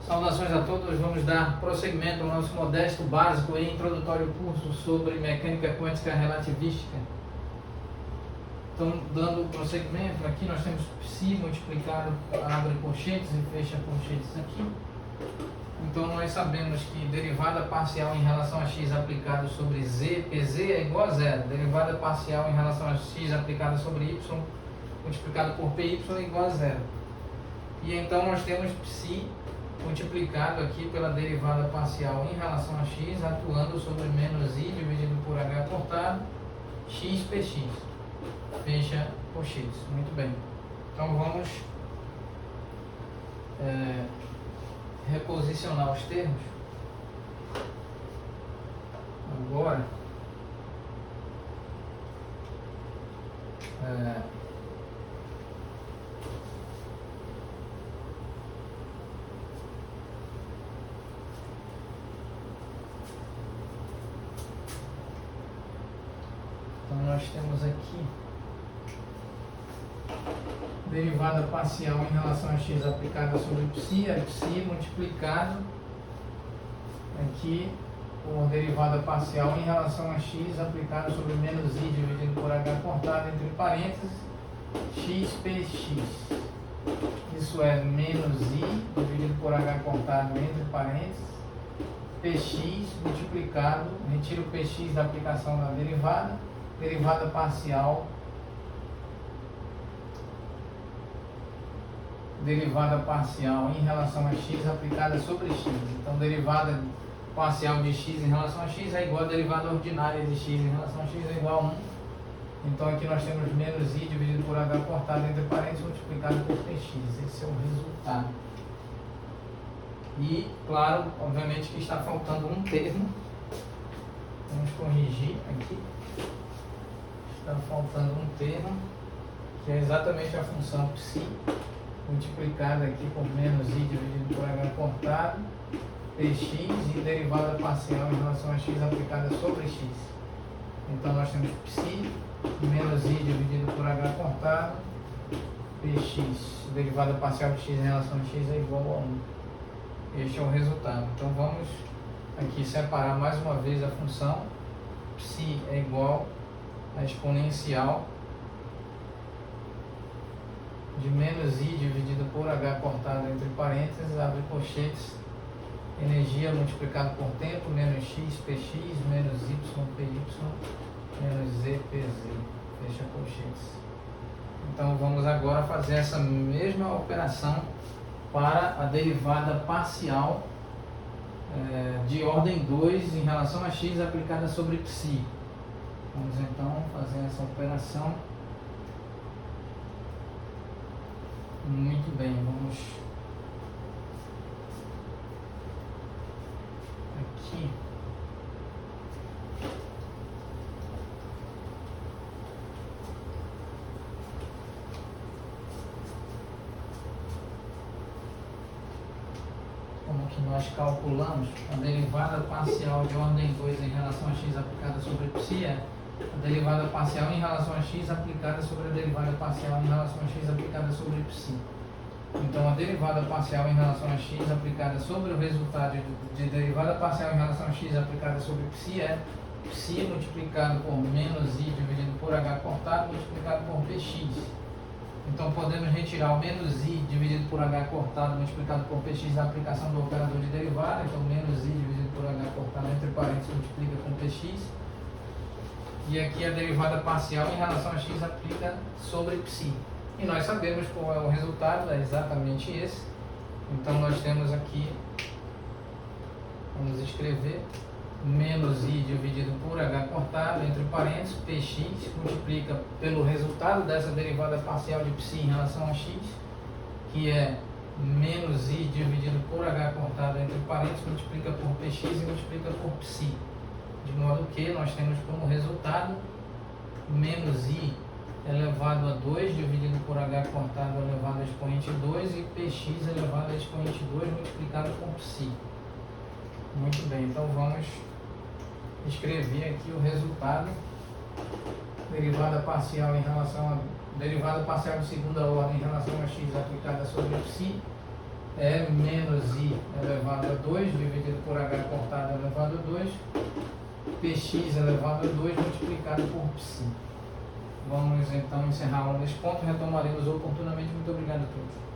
Saudações a todos, vamos dar prosseguimento ao nosso modesto, básico e introdutório curso sobre mecânica quântica relativística. Então, dando prosseguimento, aqui nós temos Psi multiplicado, abre colchetes e fecha colchetes aqui. Então, nós sabemos que derivada parcial em relação a x aplicado sobre z, pz é igual a zero. Derivada parcial em relação a x aplicada sobre y multiplicado por py é igual a zero. E então nós temos Psi multiplicado aqui pela derivada parcial em relação a x, atuando sobre menos i dividido por h cortado, x px. Fecha colchetes. Muito bem. Então vamos reposicionar os termos. Agora, então nós temos aqui derivada parcial em relação a x aplicada sobre Psi, é Psi multiplicado aqui por derivada parcial em relação a x aplicada sobre menos i dividido por h cortado entre parênteses, x px. Isso é menos i dividido por h cortado entre parênteses, px multiplicado, retiro o px da aplicação da derivada parcial em relação a x aplicada sobre x. Então, derivada parcial de x em relação a x é igual a derivada ordinária de x em relação a x é igual a 1. Então, aqui nós temos menos i dividido por h cortado entre parênteses multiplicado por px. Esse é o resultado. E, claro, obviamente que está faltando um termo. Vamos corrigir aqui. Está faltando um termo, que é exatamente a função Psi multiplicada aqui por menos i dividido por h cortado, px e derivada parcial em relação a x aplicada sobre x. Então nós temos Psi menos i dividido por h cortado, px, derivada parcial de x em relação a x é igual a 1. Este é o resultado. Então vamos aqui separar mais uma vez a função. Psi é igual a exponencial de menos i dividido por h cortado entre parênteses, abre colchetes, energia multiplicado por tempo, menos x px, menos y py, menos z pz, fecha colchetes. Então vamos agora fazer essa mesma operação para a derivada parcial de ordem 2 em relação a x aplicada sobre Psi. Vamos então fazer essa operação. Muito bem, vamos aqui. Como que nós calculamos a derivada parcial de ordem 2 em relação a x aplicada sobre Psi é a derivada parcial em relação a x aplicada sobre a derivada parcial em relação a x aplicada sobre Psi. Então, a derivada parcial em relação a x aplicada sobre o resultado de derivada parcial em relação a x aplicada sobre Psi é Psi multiplicado por menos i dividido por h cortado multiplicado por px. Então, podemos retirar o menos i dividido por h cortado multiplicado por px da aplicação do operador de derivada. Então, menos i dividido por h cortado entre parênteses multiplica com px. E aqui a derivada parcial em relação a x aplica sobre Psi. E nós sabemos qual é o resultado, é exatamente esse. Então nós temos aqui, vamos escrever, menos i dividido por h cortado entre parênteses, px multiplica pelo resultado dessa derivada parcial de Psi em relação a x, que é menos i dividido por h cortado entre parênteses, multiplica por px e multiplica por Psi. De modo que nós temos como resultado menos i elevado a 2 dividido por h cortado elevado a expoente 2 e px elevado a expoente 2 multiplicado por Psi. Muito bem, então vamos escrever aqui o resultado. Derivada parcial em relação a derivada parcial de segunda ordem em relação a x aplicada sobre Psi é menos I elevado a 2 dividido por H cortado elevado a 2, Px elevado a 2 multiplicado por Psi. Vamos então encerrar nesse ponto, retomaremos oportunamente. Muito obrigado a todos.